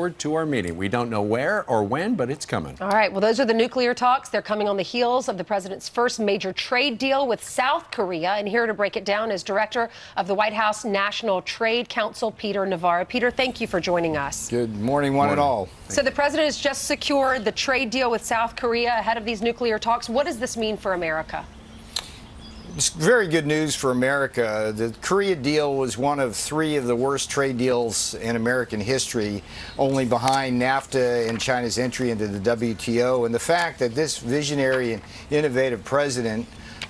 forward to our meeting. We don't know where or when, but it's coming. All right. Well, those are the nuclear talks. They're coming on the heels of the president's first major trade deal with South Korea. And here to break it down is Director of the White House National Trade Council, Peter Navarro. Peter, thank you for joining us. Good morning, one and all. So the president has just secured the trade deal with South Korea ahead of these nuclear talks. What does this mean for America? It's very good news for America. The Korea deal was one of 3 of the worst trade deals in American history, only behind NAFTA and China's entry into the WTO. And the fact that this visionary and innovative president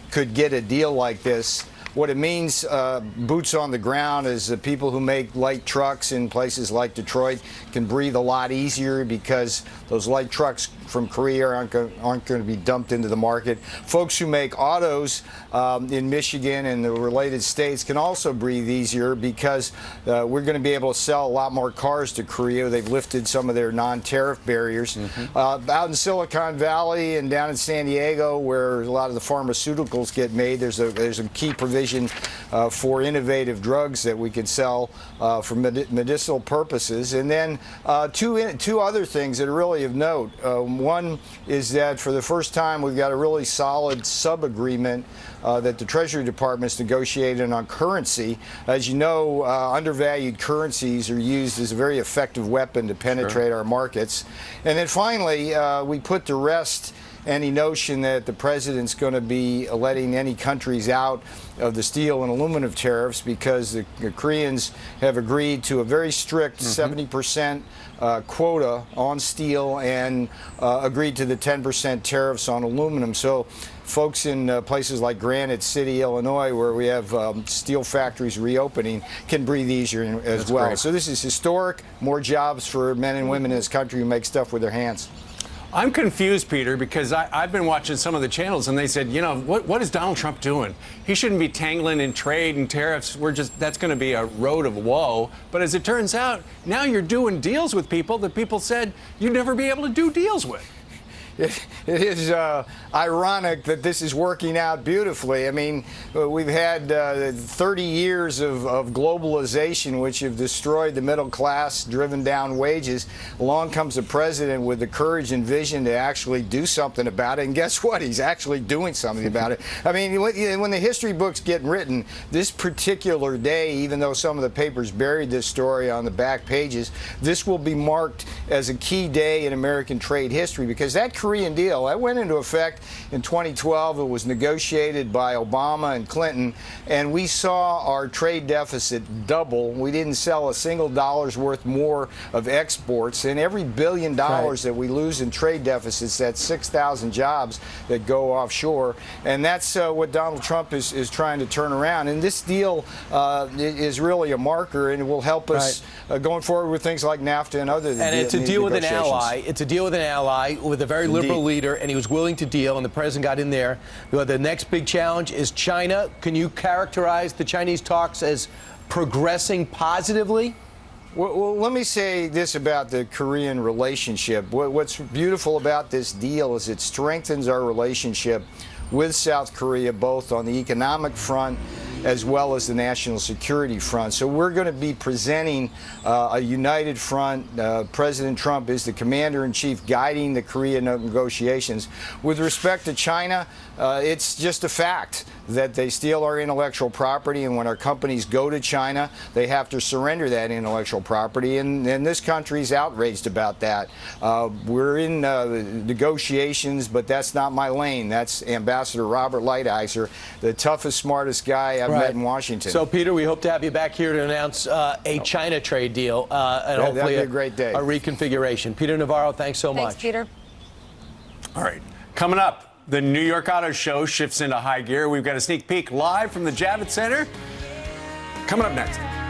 could get a deal like this, what it means, boots on the ground, is the people who make light trucks in places like Detroit can breathe a lot easier because those light trucks from Korea aren't going to be dumped into the market. Folks who make autos in Michigan and the related states can also breathe easier because we're going to be able to sell a lot more cars to Korea. They've lifted some of their non-tariff barriers. Out in Silicon Valley and down in San Diego, where a lot of the pharmaceuticals get made, there's a key provision for innovative drugs that we can sell for medicinal purposes. And then two other things that are really of note. One is that for the first time we've got a really solid sub-agreement that the Treasury Department's negotiated on currency. As you know, undervalued currencies are used as a very effective weapon to penetrate our markets. And then finally, we put to rest any notion that the president's going to be letting any countries out of the steel and aluminum tariffs, because the Koreans have agreed to a very strict 70% quota on steel and agreed to the 10% tariffs on aluminum. So folks in places like Granite City, Illinois, where we have steel factories reopening, can breathe easier as well. Great. So this is historic, more jobs for men and women in this country who make stuff with their hands. I'm confused, Peter, because I've been watching some of the channels, and they said, you know, what is Donald Trump doing? He shouldn't be tangling in trade and tariffs. That's going to be a road of woe. But as it turns out, now you're doing deals with people that people said you'd never be able to do deals with. It is ironic that this is working out beautifully. I mean, we've had 30 years of globalization, which have destroyed the middle class, driven down wages. Along comes a president with the courage and vision to actually do something about it. And guess what? He's actually doing something about it. I mean, when the history books get written, this particular day, even though some of the papers buried this story on the back pages, this will be marked as a key day in American trade history, because that Korean deal, that went into effect in 2012. It was negotiated by Obama and Clinton, and we saw our trade deficit double. We didn't sell a single dollar's worth more of exports, and every $1 billion that we lose in trade deficits, that's 6,000 jobs that go offshore, and that's what Donald Trump is trying to turn around. And this deal is really a marker, and it will help us going forward with things like NAFTA and other. And it's a deal with an ally. It's a deal with an ally, with a very liberal leader, and he was willing to deal, and the president got in there. The next big challenge is China. Can you characterize the Chinese talks as progressing positively? Well, let me say this about the Korean relationship. What's beautiful about this deal is it strengthens our relationship with South Korea, both on the economic front as well as the national security front. So we're going to be presenting a united front. President Trump is the commander-in-chief guiding the Korean negotiations. With respect to China, it's just a fact that they steal our intellectual property, and when our companies go to China, they have to surrender that intellectual property, and this country's outraged about that. We're in negotiations, but that's not my lane. That's Ambassador Robert Lighthizer, the toughest, smartest guy I've met in Washington. So, Peter, we hope to have you back here to announce a China trade deal and hopefully that'd be a great day. A reconfiguration. Peter Navarro, thanks so much. Thanks, Peter. All right, coming up, the New York Auto Show shifts into high gear. We've got a sneak peek live from the Javits Center. Coming up next.